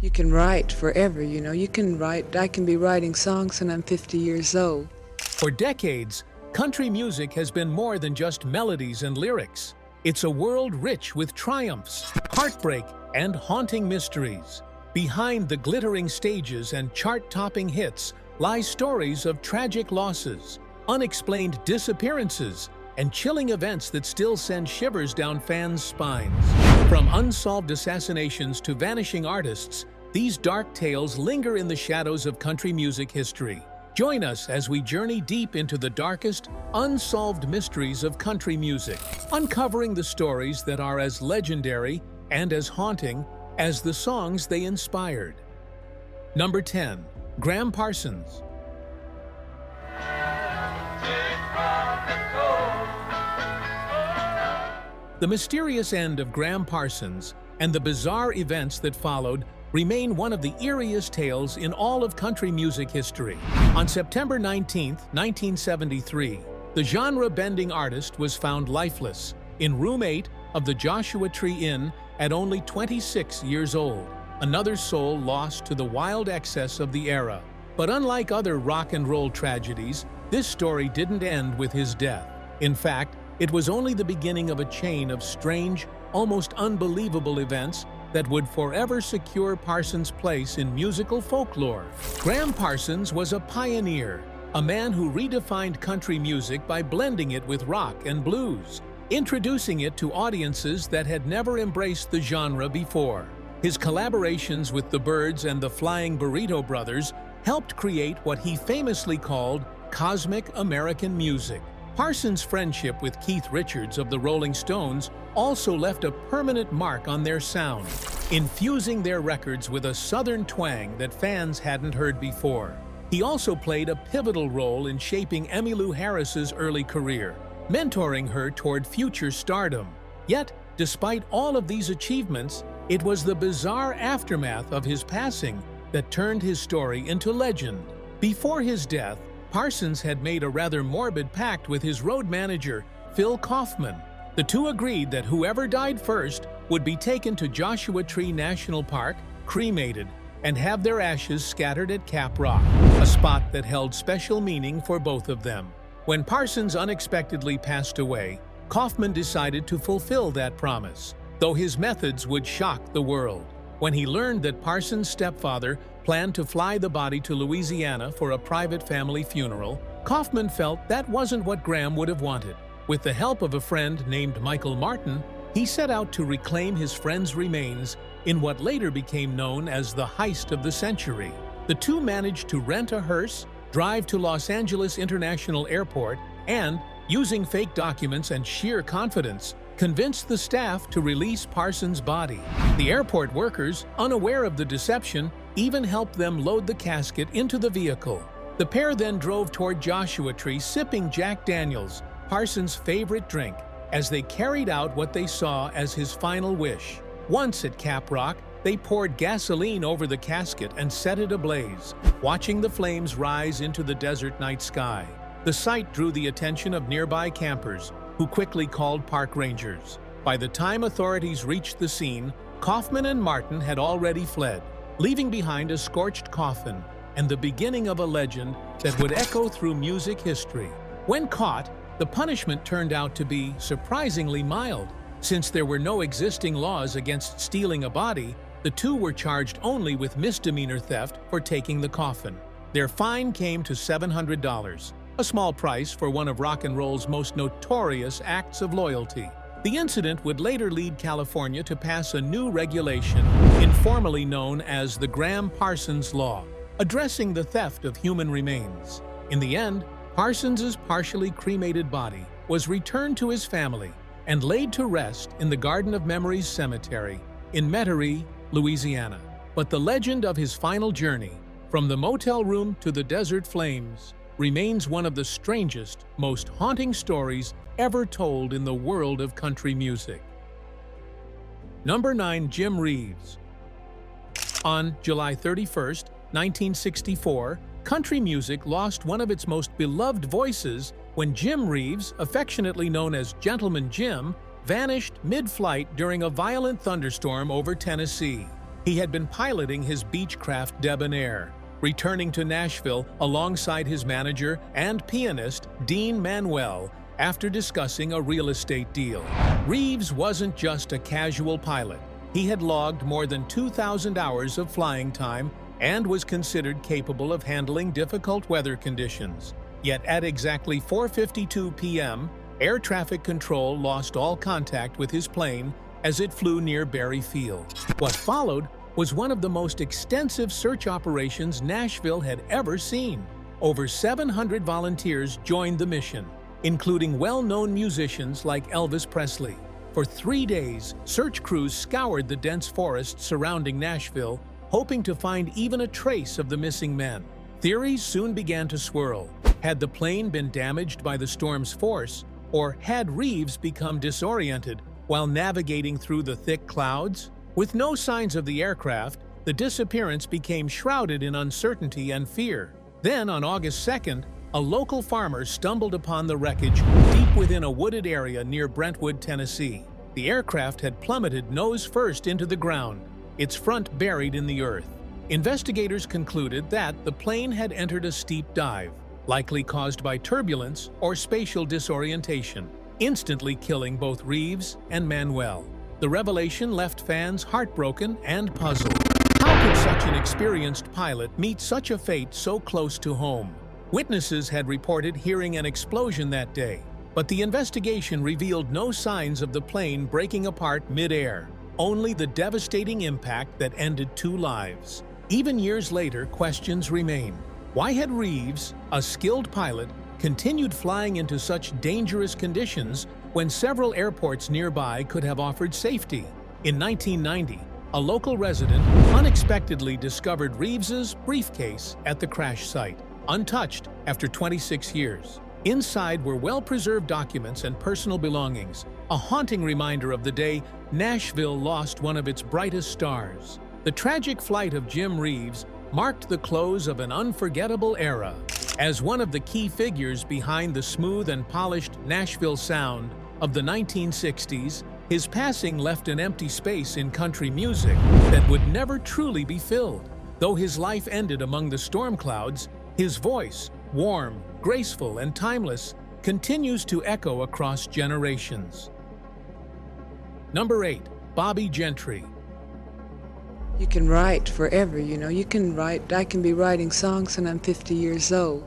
You can write forever, you know. You can write, I can be writing songs when I'm 50 years old. For decades, country music has been more than just melodies and lyrics. It's a world rich with triumphs, heartbreak, and haunting mysteries. Behind the glittering stages and chart-topping hits lie stories of tragic losses, unexplained disappearances, and chilling events that still send shivers down fans' spines. From unsolved assassinations to vanishing artists, these dark tales linger in the shadows of country music history. Join us as we journey deep into the darkest, unsolved mysteries of country music, uncovering the stories that are as legendary and as haunting as the songs they inspired. Number 10. Gram Parsons. The mysterious end of Gram Parsons and the bizarre events that followed remain one of the eeriest tales in all of country music history. On September 19, 1973, the genre-bending artist was found lifeless in room 8 of the Joshua Tree Inn at only 26 years old, another soul lost to the wild excess of the era. But unlike other rock and roll tragedies, this story didn't end with his death. In fact, it was only the beginning of a chain of strange, almost unbelievable events that would forever secure Parsons' place in musical folklore. Gram Parsons was a pioneer, a man who redefined country music by blending it with rock and blues, introducing it to audiences that had never embraced the genre before. His collaborations with the Byrds and the Flying Burrito Brothers helped create what he famously called cosmic American music. Parsons' friendship with Keith Richards of the Rolling Stones also left a permanent mark on their sound, infusing their records with a southern twang that fans hadn't heard before. He also played a pivotal role in shaping Emmylou Harris's early career, mentoring her toward future stardom. Yet, despite all of these achievements, it was the bizarre aftermath of his passing that turned his story into legend. Before his death, Parsons had made a rather morbid pact with his road manager, Phil Kaufman. The two agreed that whoever died first would be taken to Joshua Tree National Park, cremated, and have their ashes scattered at Cap Rock, a spot that held special meaning for both of them. When Parsons unexpectedly passed away, Kaufman decided to fulfill that promise, though his methods would shock the world. When he learned that Parsons' stepfather planned to fly the body to Louisiana for a private family funeral, Kaufman felt that wasn't what Gram would have wanted. With the help of a friend named Michael Martin, he set out to reclaim his friend's remains in what later became known as the heist of the century. The two managed to rent a hearse, drive to Los Angeles International Airport, and, using fake documents and sheer confidence, convinced the staff to release Parsons' body. The airport workers, unaware of the deception, even helped them load the casket into the vehicle. The pair then drove toward Joshua Tree sipping Jack Daniels, Parsons' favorite drink, as they carried out what they saw as his final wish. Once at Cap Rock, they poured gasoline over the casket and set it ablaze, watching the flames rise into the desert night sky. The sight drew the attention of nearby campers, who quickly called park rangers. By the time authorities reached the scene, Kaufman and Martin had already fled, leaving behind a scorched coffin and the beginning of a legend that would echo through music history. When caught, the punishment turned out to be surprisingly mild. Since there were no existing laws against stealing a body, the two were charged only with misdemeanor theft for taking the coffin. Their fine came to $700. A small price for one of rock and roll's most notorious acts of loyalty. The incident would later lead California to pass a new regulation, informally known as the Gram Parsons Law, addressing the theft of human remains. In the end, Parsons' partially cremated body was returned to his family and laid to rest in the Garden of Memories Cemetery in Metairie, Louisiana. But the legend of his final journey, from the motel room to the desert flames, remains one of the strangest, most haunting stories ever told in the world of country music. Number 9. Jim Reeves. On July 31, 1964, country music lost one of its most beloved voices when Jim Reeves, affectionately known as Gentleman Jim, vanished mid-flight during a violent thunderstorm over Tennessee. He had been piloting his Beechcraft Debonair, returning to Nashville alongside his manager and pianist, Dean Manuel, after discussing a real estate deal. Reeves wasn't just a casual pilot. He had logged more than 2,000 hours of flying time and was considered capable of handling difficult weather conditions. Yet at exactly 4:52 p.m., air traffic control lost all contact with his plane as it flew near Berry Field. What followed was one of the most extensive search operations Nashville had ever seen. Over 700 volunteers joined the mission, including well-known musicians like Elvis Presley. For 3 days, search crews scoured the dense forest surrounding Nashville, hoping to find even a trace of the missing men. Theories soon began to swirl. Had the plane been damaged by the storm's force, or had Reeves become disoriented while navigating through the thick clouds? With no signs of the aircraft, the disappearance became shrouded in uncertainty and fear. Then, on August 2nd, a local farmer stumbled upon the wreckage deep within a wooded area near Brentwood, Tennessee. The aircraft had plummeted nose first into the ground, its front buried in the earth. Investigators concluded that the plane had entered a steep dive, likely caused by turbulence or spatial disorientation, instantly killing both Reeves and Manuel. The revelation left fans heartbroken and puzzled. How could such an experienced pilot meet such a fate so close to home? Witnesses had reported hearing an explosion that day, but the investigation revealed no signs of the plane breaking apart mid-air, only the devastating impact that ended 2 lives. Even years later, questions remain. Why had Reeves, a skilled pilot, continued flying into such dangerous conditions when several airports nearby could have offered safety? In 1990, a local resident unexpectedly discovered Reeves's briefcase at the crash site, untouched after 26 years. Inside were well-preserved documents and personal belongings, a haunting reminder of the day Nashville lost one of its brightest stars. The tragic flight of Jim Reeves marked the close of an unforgettable era. As one of the key figures behind the smooth and polished Nashville sound of the 1960s, his passing left an empty space in country music that would never truly be filled. Though his life ended among the storm clouds, his voice, warm, graceful, and timeless, continues to echo across generations. Number 8. Bobbie Gentry. You can write forever, you can write. I can be writing songs and I'm 50 years old.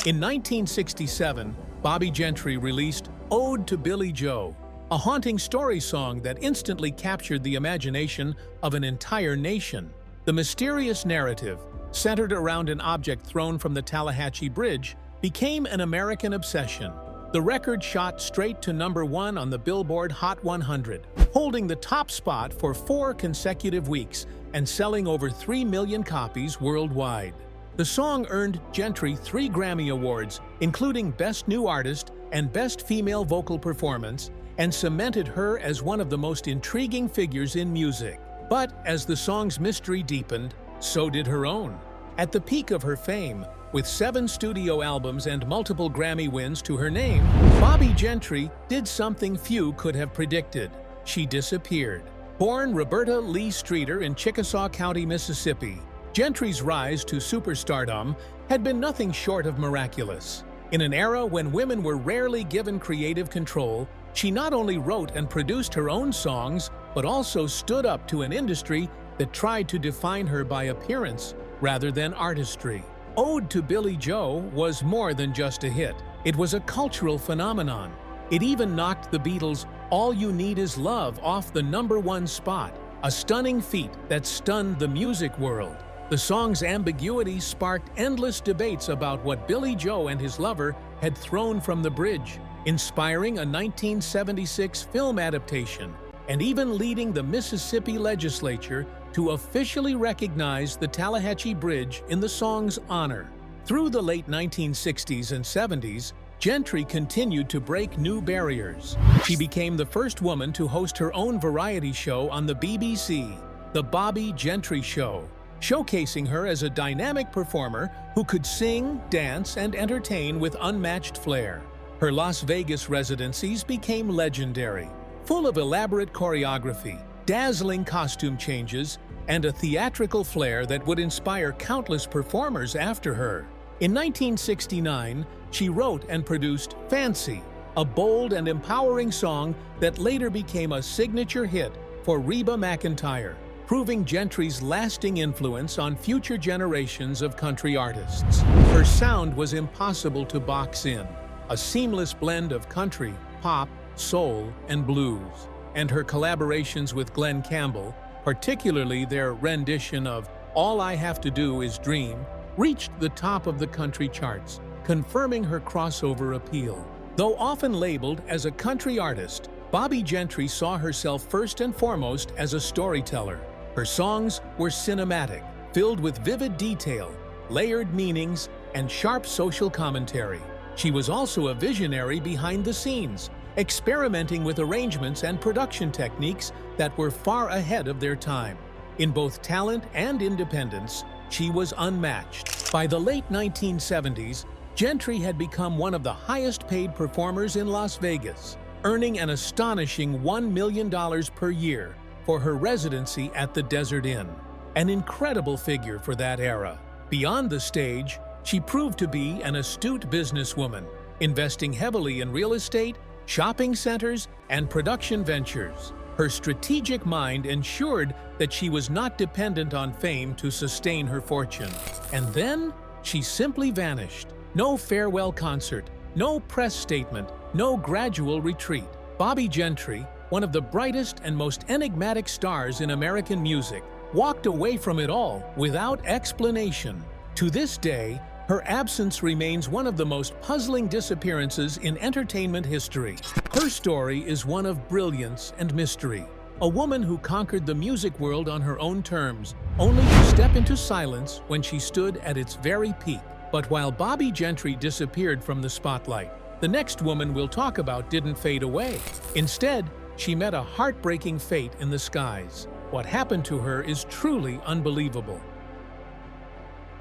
In 1967, Bobbie Gentry released Ode to Billie Joe, a haunting story song that instantly captured the imagination of an entire nation. The mysterious narrative, centered around an object thrown from the Tallahatchie Bridge, became an American obsession. The record shot straight to number 1 on the Billboard Hot 100, holding the top spot for 4 consecutive weeks and selling over 3 million copies worldwide. The song earned Gentry 3 Grammy Awards, including Best New Artist and Best Female Vocal Performance, and cemented her as one of the most intriguing figures in music. But as the song's mystery deepened, so did her own. At the peak of her fame, with 7 studio albums and multiple Grammy wins to her name, Bobbie Gentry did something few could have predicted. She disappeared. Born Roberta Lee Streeter in Chickasaw County, Mississippi, Gentry's rise to superstardom had been nothing short of miraculous. In an era when women were rarely given creative control, she not only wrote and produced her own songs, but also stood up to an industry that tried to define her by appearance rather than artistry. Ode to Billie Joe was more than just a hit. It was a cultural phenomenon. It even knocked the Beatles' All You Need Is Love off the number 1 spot, a stunning feat that stunned the music world. The song's ambiguity sparked endless debates about what Billie Joe and his lover had thrown from the bridge, inspiring a 1976 film adaptation, and even leading the Mississippi legislature to officially recognize the Tallahatchie Bridge in the song's honor. Through the late 1960s and 70s, Gentry continued to break new barriers. She became the first woman to host her own variety show on the BBC, The Bobbie Gentry Show, showcasing her as a dynamic performer who could sing, dance, and entertain with unmatched flair. Her Las Vegas residencies became legendary, full of elaborate choreography, dazzling costume changes, and a theatrical flair that would inspire countless performers after her. In 1969, she wrote and produced Fancy, a bold and empowering song that later became a signature hit for Reba McEntire, proving Gentry's lasting influence on future generations of country artists. Her sound was impossible to box in, a seamless blend of country, pop, soul, and blues. And her collaborations with Glenn Campbell, particularly their rendition of All I Have to Do Is Dream, reached the top of the country charts, confirming her crossover appeal. Though often labeled as a country artist, Bobbie Gentry saw herself first and foremost as a storyteller. Her songs were cinematic, filled with vivid detail, layered meanings, and sharp social commentary. She was also a visionary behind the scenes, experimenting with arrangements and production techniques that were far ahead of their time. In both talent and independence, she was unmatched. By the late 1970s, Gentry had become one of the highest-paid performers in Las Vegas, earning an astonishing $1 million per year for her residency at the Desert Inn, an incredible figure for that era. Beyond the stage, she proved to be an astute businesswoman, investing heavily in real estate, shopping centers, and production ventures. Her strategic mind ensured that she was not dependent on fame to sustain her fortune. And then, she simply vanished. No farewell concert, no press statement, no gradual retreat. Bobbie Gentry, one of the brightest and most enigmatic stars in American music, walked away from it all without explanation. To this day, her absence remains one of the most puzzling disappearances in entertainment history. Her story is one of brilliance and mystery. A woman who conquered the music world on her own terms, only to step into silence when she stood at its very peak. But while Bobbie Gentry disappeared from the spotlight, the next woman we'll talk about didn't fade away. Instead, she met a heartbreaking fate in the skies. What happened to her is truly unbelievable.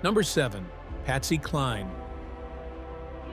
Number 7. Patsy Cline.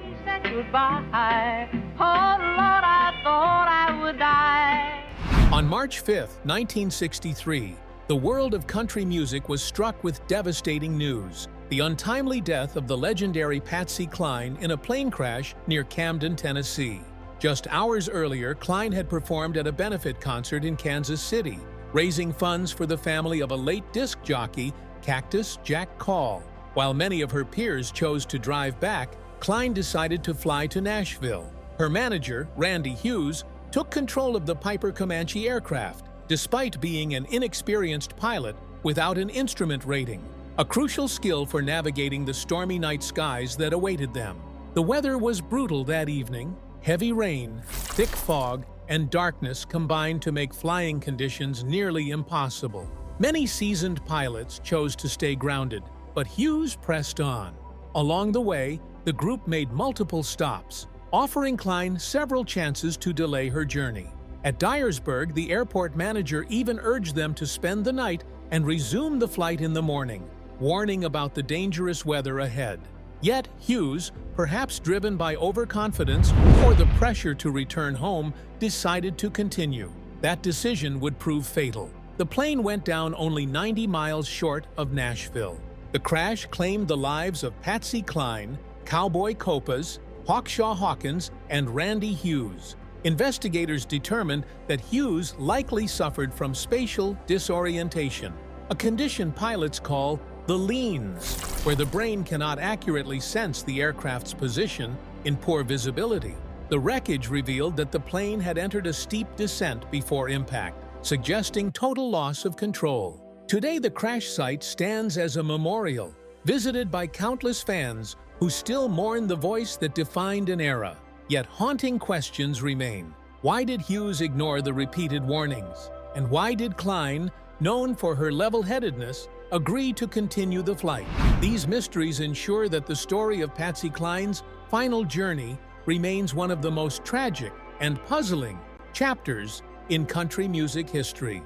He said goodbye. Oh Lord, I thought I would die. On March 5, 1963, the world of country music was struck with devastating news: the untimely death of the legendary Patsy Cline in a plane crash near Camden, Tennessee. Just hours earlier, Cline had performed at a benefit concert in Kansas City, raising funds for the family of a late disc jockey, Cactus Jack Call. While many of her peers chose to drive back, Cline decided to fly to Nashville. Her manager, Randy Hughes, took control of the Piper Comanche aircraft, despite being an inexperienced pilot without an instrument rating, a crucial skill for navigating the stormy night skies that awaited them. The weather was brutal that evening. Heavy rain, thick fog, and darkness combined to make flying conditions nearly impossible. Many seasoned pilots chose to stay grounded, but Hughes pressed on. Along the way, the group made multiple stops, offering Cline several chances to delay her journey. At Dyersburg, the airport manager even urged them to spend the night and resume the flight in the morning, warning about the dangerous weather ahead. Yet Hughes, perhaps driven by overconfidence or the pressure to return home, decided to continue. That decision would prove fatal. The plane went down only 90 miles short of Nashville. The crash claimed the lives of Patsy Cline, Cowboy Copas, Hawkshaw Hawkins, and Randy Hughes. Investigators determined that Hughes likely suffered from spatial disorientation, a condition pilots call the leans, where the brain cannot accurately sense the aircraft's position in poor visibility. The wreckage revealed that the plane had entered a steep descent before impact, suggesting total loss of control. Today, the crash site stands as a memorial, visited by countless fans who still mourn the voice that defined an era. Yet haunting questions remain. Why did Hughes ignore the repeated warnings? And why did Cline, known for her level-headedness, agree to continue the flight? These mysteries ensure that the story of Patsy Cline's final journey remains one of the most tragic and puzzling chapters in country music history.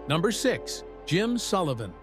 Number 6. Jim Sullivan.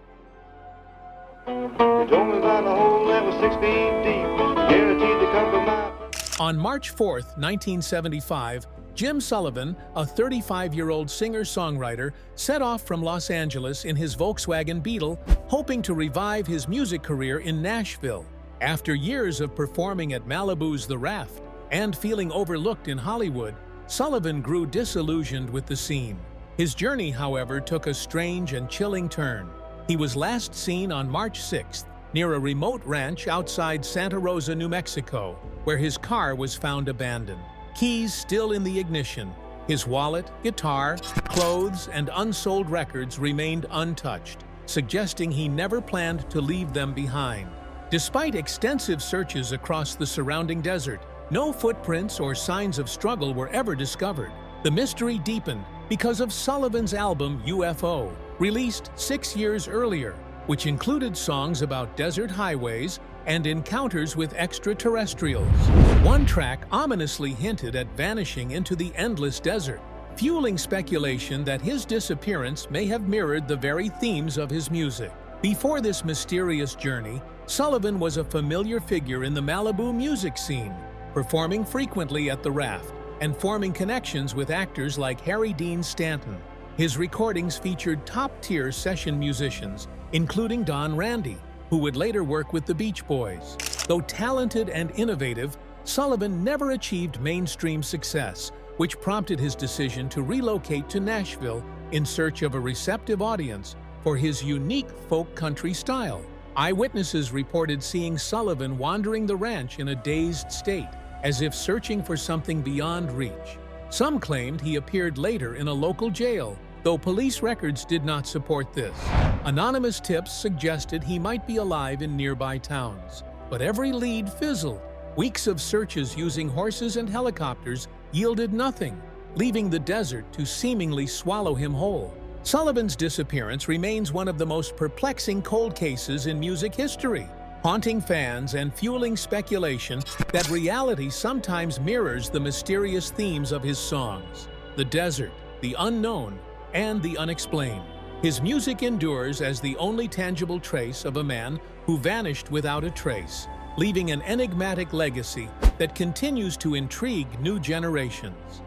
You told me about a hole that was 6 feet deep, guaranteed to come from my... On March 4, 1975, Jim Sullivan, a 35-year-old singer-songwriter, set off from Los Angeles in his Volkswagen Beetle, hoping to revive his music career in Nashville. After years of performing at Malibu's The Raft and feeling overlooked in Hollywood, Sullivan grew disillusioned with the scene. His journey, however, took a strange and chilling turn. He was last seen on March 6th near a remote ranch outside Santa Rosa, New Mexico, where his car was found abandoned. Keys still in the ignition, his wallet, guitar, clothes, and unsold records remained untouched, suggesting he never planned to leave them behind. Despite extensive searches across the surrounding desert, no footprints or signs of struggle were ever discovered. The mystery deepened because of Sullivan's album UFO, released 6 years earlier, which included songs about desert highways and encounters with extraterrestrials. One track ominously hinted at vanishing into the endless desert, fueling speculation that his disappearance may have mirrored the very themes of his music. Before this mysterious journey, Sullivan was a familiar figure in the Malibu music scene, performing frequently at the Raft and forming connections with actors like Harry Dean Stanton. His recordings featured top-tier session musicians, including Don Randy, who would later work with the Beach Boys. Though talented and innovative, Sullivan never achieved mainstream success, which prompted his decision to relocate to Nashville in search of a receptive audience for his unique folk country style. Eyewitnesses reported seeing Sullivan wandering the ranch in a dazed state, as if searching for something beyond reach. Some claimed he appeared later in a local jail, though police records did not support this. Anonymous tips suggested he might be alive in nearby towns, but every lead fizzled. Weeks of searches using horses and helicopters yielded nothing, leaving the desert to seemingly swallow him whole. Sullivan's disappearance remains one of the most perplexing cold cases in music history, haunting fans and fueling speculation that reality sometimes mirrors the mysterious themes of his songs: the desert, the unknown, and the unexplained. His music endures as the only tangible trace of a man who vanished without a trace, leaving an enigmatic legacy that continues to intrigue new generations.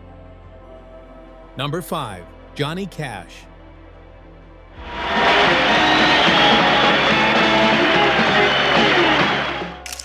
Number 5. Johnny Cash.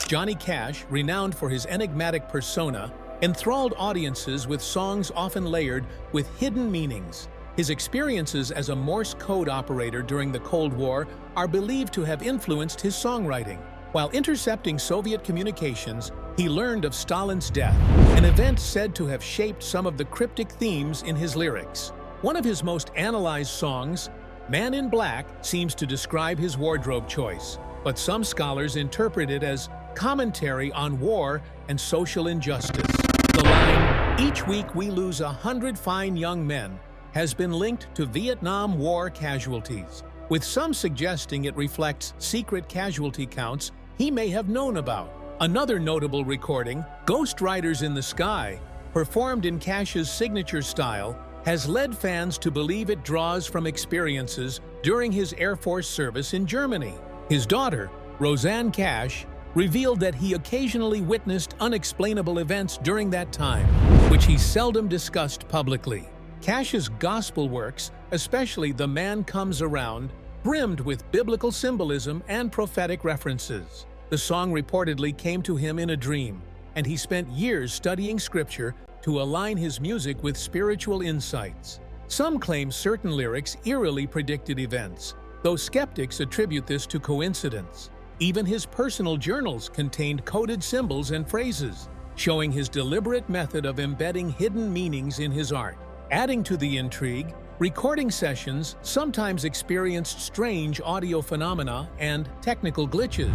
Johnny Cash, renowned for his enigmatic persona, enthralled audiences with songs often layered with hidden meanings. His experiences as a Morse code operator during the Cold War are believed to have influenced his songwriting. While intercepting Soviet communications, he learned of Stalin's death, an event said to have shaped some of the cryptic themes in his lyrics. One of his most analyzed songs, Man in Black, seems to describe his wardrobe choice, but some scholars interpret it as commentary on war and social injustice. The line, "Each week we lose 100 fine young men," has been linked to Vietnam War casualties, with some suggesting it reflects secret casualty counts he may have known about. Another notable recording, Ghost Riders in the Sky, performed in Cash's signature style, has led fans to believe it draws from experiences during his Air Force service in Germany. His daughter, Roseanne Cash, revealed that he occasionally witnessed unexplainable events during that time, which he seldom discussed publicly. Cash's gospel works, especially The Man Comes Around, brimmed with biblical symbolism and prophetic references. The song reportedly came to him in a dream, and he spent years studying scripture to align his music with spiritual insights. Some claim certain lyrics eerily predicted events, though skeptics attribute this to coincidence. Even his personal journals contained coded symbols and phrases, showing his deliberate method of embedding hidden meanings in his art. Adding to the intrigue, recording sessions sometimes experienced strange audio phenomena and technical glitches,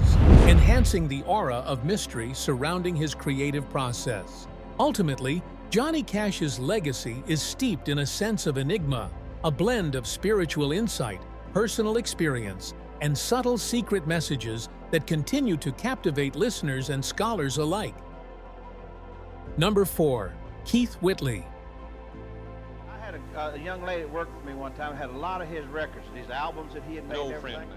enhancing the aura of mystery surrounding his creative process. Ultimately, Johnny Cash's legacy is steeped in a sense of enigma, a blend of spiritual insight, personal experience, and subtle secret messages that continue to captivate listeners and scholars alike. Number 4. Keith Whitley. I had a young lady that worked with me one time, had a lot of his records, these albums that he had made and everything.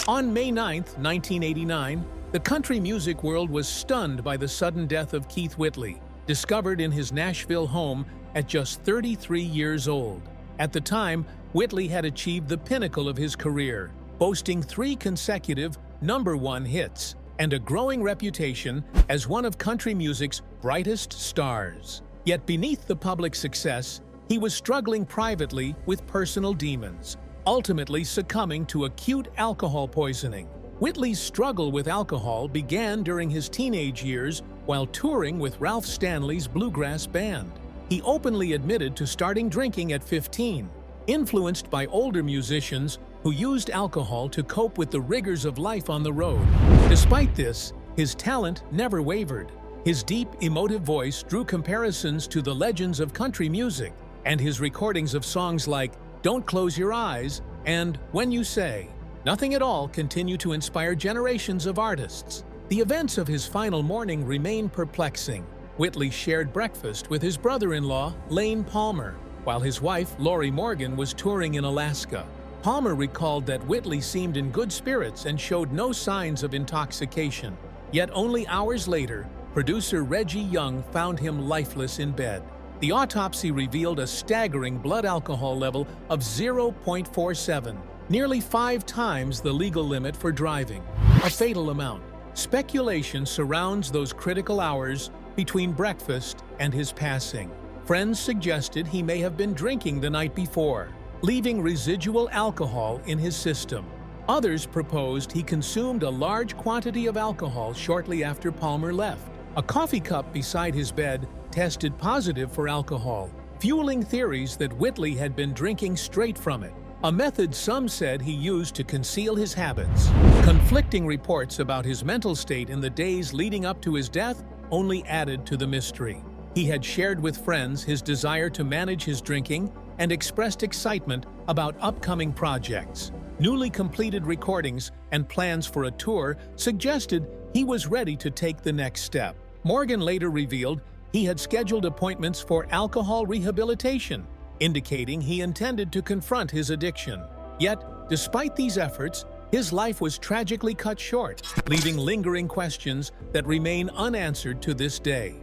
On May 9, 1989, the country music world was stunned by the sudden death of Keith Whitley, discovered in his Nashville home at just 33 years old. At the time, Whitley had achieved the pinnacle of his career, boasting 3 consecutive #1 hits and a growing reputation as one of country music's brightest stars. Yet beneath the public success, he was struggling privately with personal demons, ultimately succumbing to acute alcohol poisoning. Whitley's struggle with alcohol began during his teenage years while touring with Ralph Stanley's bluegrass band. He openly admitted to starting drinking at 15, influenced by older musicians who used alcohol to cope with the rigors of life on the road. Despite this, his talent never wavered. His deep, emotive voice drew comparisons to the legends of country music, and his recordings of songs like "Don't Close Your Eyes" and "When You Say Nothing at All" continue to inspire generations of artists. The events of his final morning remain perplexing. Whitley shared breakfast with his brother-in-law, Lane Palmer, while his wife, Lori Morgan, was touring in Alaska. Palmer recalled that Whitley seemed in good spirits and showed no signs of intoxication. Yet only hours later, producer Reggie Young found him lifeless in bed. The autopsy revealed a staggering blood alcohol level of 0.47, nearly 5 times the legal limit for driving, a fatal amount. Speculation surrounds those critical hours between breakfast and his passing. Friends suggested he may have been drinking the night before, leaving residual alcohol in his system. Others proposed he consumed a large quantity of alcohol shortly after Palmer left. A coffee cup beside his bed tested positive for alcohol, fueling theories that Whitley had been drinking straight from it, a method some said he used to conceal his habits. Conflicting reports about his mental state in the days leading up to his death only added to the mystery. He had shared with friends his desire to manage his drinking and expressed excitement about upcoming projects. Newly completed recordings and plans for a tour suggested he was ready to take the next step. Morgan later revealed he had scheduled appointments for alcohol rehabilitation, indicating he intended to confront his addiction. Yet, despite these efforts, his life was tragically cut short, leaving lingering questions that remain unanswered to this day.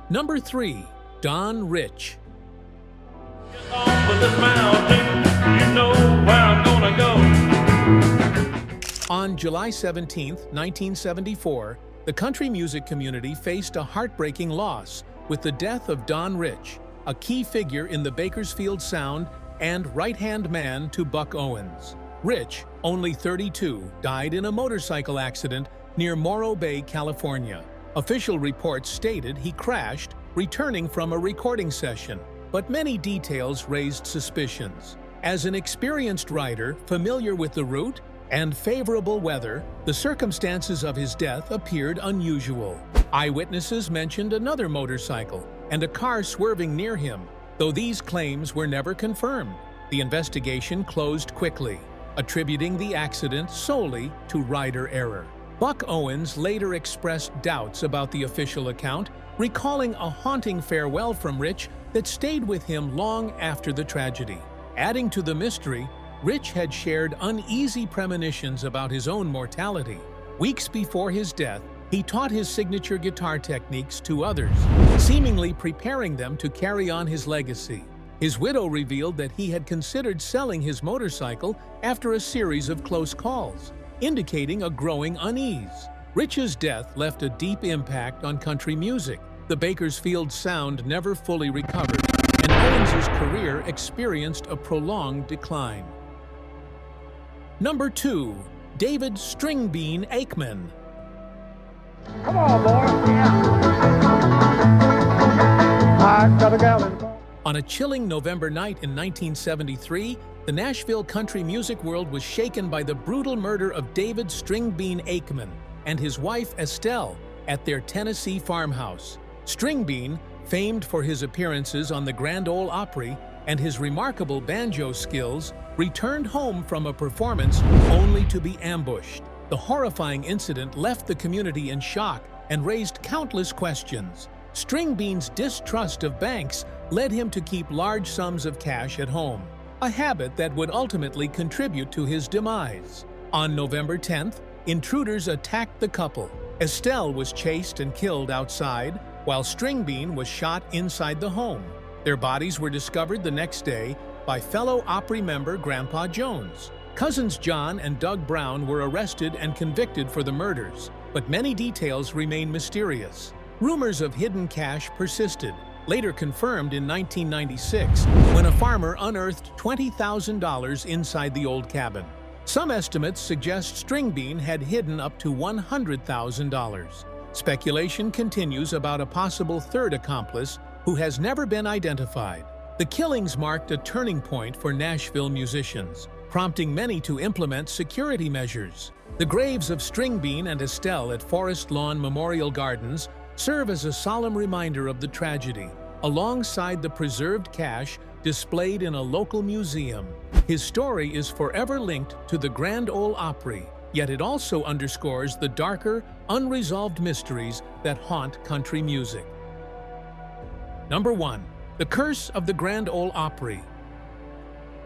Number 3. Don Rich. On July 17, 1974, the country music community faced a heartbreaking loss with the death of Don Rich, a key figure in the Bakersfield Sound and right-hand man to Buck Owens. Rich, only 32, died in a motorcycle accident near Morro Bay, California. Official reports stated he crashed, returning from a recording session, but many details raised suspicions. As an experienced rider familiar with the route and favorable weather, the circumstances of his death appeared unusual. Eyewitnesses mentioned another motorcycle and a car swerving near him, though these claims were never confirmed. The investigation closed quickly, attributing the accident solely to rider error. Buck Owens later expressed doubts about the official account, recalling a haunting farewell from Rich that stayed with him long after the tragedy. Adding to the mystery, Rich had shared uneasy premonitions about his own mortality. Weeks before his death, he taught his signature guitar techniques to others, seemingly preparing them to carry on his legacy. His widow revealed that he had considered selling his motorcycle after a series of close calls, indicating a growing unease. Rich's death left a deep impact on country music. The Bakersfield Sound never fully recovered, and Owens's career experienced a prolonged decline. Number 2. David Stringbean Aikman. Come on, boy. I got a gal in the car. On a chilling November night in 1973, the Nashville country music world was shaken by the brutal murder of David Stringbean Aikman and his wife Estelle at their Tennessee farmhouse. Stringbean, famed for his appearances on the Grand Ole Opry and his remarkable banjo skills, returned home from a performance only to be ambushed. The horrifying incident left the community in shock and raised countless questions. Stringbean's distrust of banks led him to keep large sums of cash at home, a habit that would ultimately contribute to his demise. On November 10th, intruders attacked the couple. Estelle was chased and killed outside, while Stringbean was shot inside the home. Their bodies were discovered the next day by fellow Opry member Grandpa Jones. Cousins John and Doug Brown were arrested and convicted for the murders, but many details remain mysterious. Rumors of hidden cash persisted, later confirmed in 1996 when a farmer unearthed $20,000 inside the old cabin. Some estimates suggest Stringbean had hidden up to $100,000. Speculation continues about a possible third accomplice who has never been identified. The killings marked a turning point for Nashville musicians, prompting many to implement security measures. The graves of Stringbean and Estelle at Forest Lawn Memorial Gardens serve as a solemn reminder of the tragedy, alongside the preserved cash displayed in a local museum. His story is forever linked to the Grand Ole Opry, yet it also underscores the darker, unresolved mysteries that haunt country music. Number 1. The Curse of the Grand Ole Opry.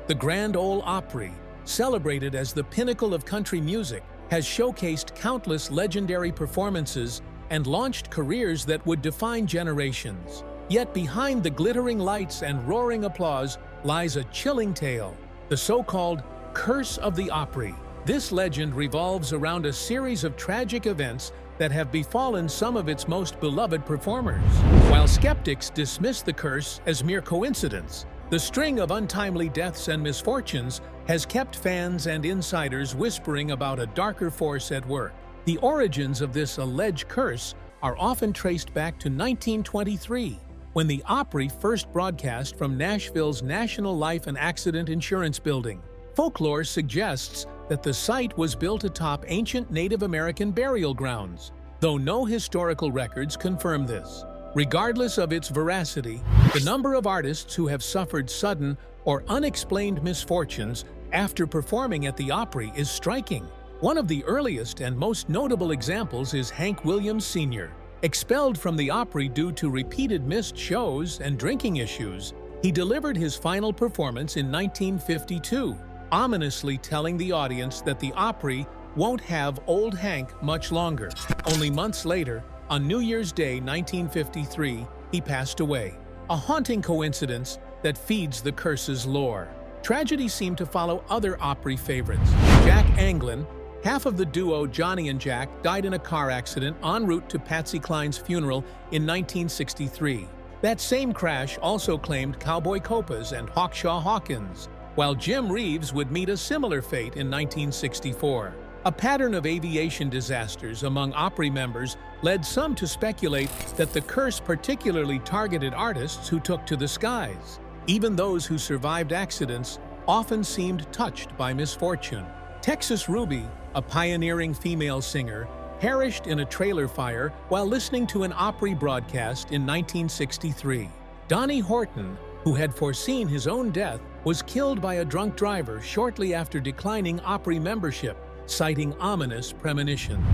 The Grand Ole Opry, celebrated as the pinnacle of country music, has showcased countless legendary performances and launched careers that would define generations. Yet behind the glittering lights and roaring applause lies a chilling tale, the so-called Curse of the Opry. This legend revolves around a series of tragic events that have befallen some of its most beloved performers. While skeptics dismiss the curse as mere coincidence, the string of untimely deaths and misfortunes has kept fans and insiders whispering about a darker force at work. The origins of this alleged curse are often traced back to 1923, when the Opry first broadcast from Nashville's National Life and Accident Insurance Building. Folklore suggests that the site was built atop ancient Native American burial grounds, though no historical records confirm this. Regardless of its veracity, the number of artists who have suffered sudden or unexplained misfortunes after performing at the Opry is striking. One of the earliest and most notable examples is Hank Williams Sr. Expelled from the Opry due to repeated missed shows and drinking issues, he delivered his final performance in 1952, ominously telling the audience that the Opry won't have old Hank much longer. Only months later, on New Year's Day 1953, he passed away, a haunting coincidence that feeds the curse's lore. Tragedy seemed to follow other Opry favorites. Jack Anglin, half of the duo Johnny and Jack, died in a car accident en route to Patsy Cline's funeral in 1963. That same crash also claimed Cowboy Copas and Hawkshaw Hawkins, while Jim Reeves would meet a similar fate in 1964. A pattern of aviation disasters among Opry members led some to speculate that the curse particularly targeted artists who took to the skies. Even those who survived accidents often seemed touched by misfortune. Texas Ruby, a pioneering female singer, perished in a trailer fire while listening to an Opry broadcast in 1963. Donnie Horton, who had foreseen his own death, was killed by a drunk driver shortly after declining Opry membership, citing ominous premonitions.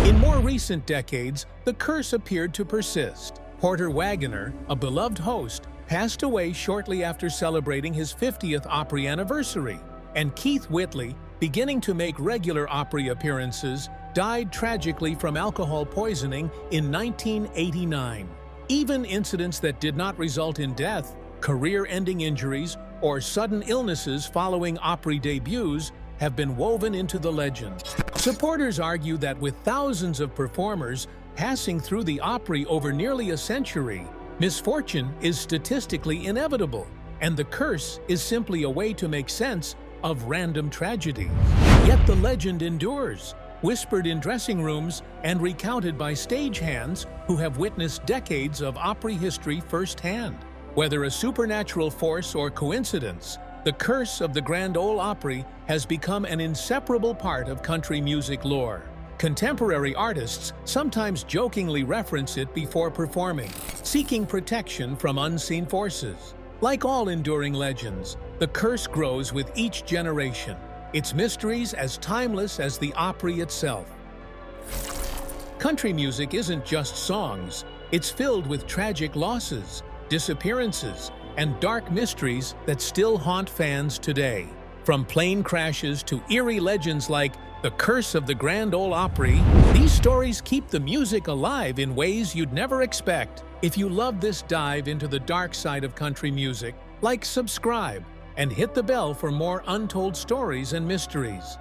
In more recent decades, the curse appeared to persist. Porter Wagoner, a beloved host, passed away shortly after celebrating his 50th Opry anniversary, and Keith Whitley, beginning to make regular Opry appearances, died tragically from alcohol poisoning in 1989. Even incidents that did not result in death, career-ending injuries, or sudden illnesses following Opry debuts have been woven into the legend. Supporters argue that with thousands of performers passing through the Opry over nearly a century, misfortune is statistically inevitable, and the curse is simply a way to make sense of random tragedy. Yet the legend endures, whispered in dressing rooms and recounted by stagehands who have witnessed decades of Opry history firsthand. Whether a supernatural force or coincidence, the curse of the Grand Ole Opry has become an inseparable part of country music lore. Contemporary artists sometimes jokingly reference it before performing, seeking protection from unseen forces. Like all enduring legends, the curse grows with each generation, its mysteries as timeless as the Opry itself. Country music isn't just songs, it's filled with tragic losses, disappearances, and dark mysteries that still haunt fans today. From plane crashes to eerie legends like The Curse of the Grand Ole Opry. These stories keep the music alive in ways you'd never expect. If you love this dive into the dark side of country music, like, subscribe, and hit the bell for more untold stories and mysteries.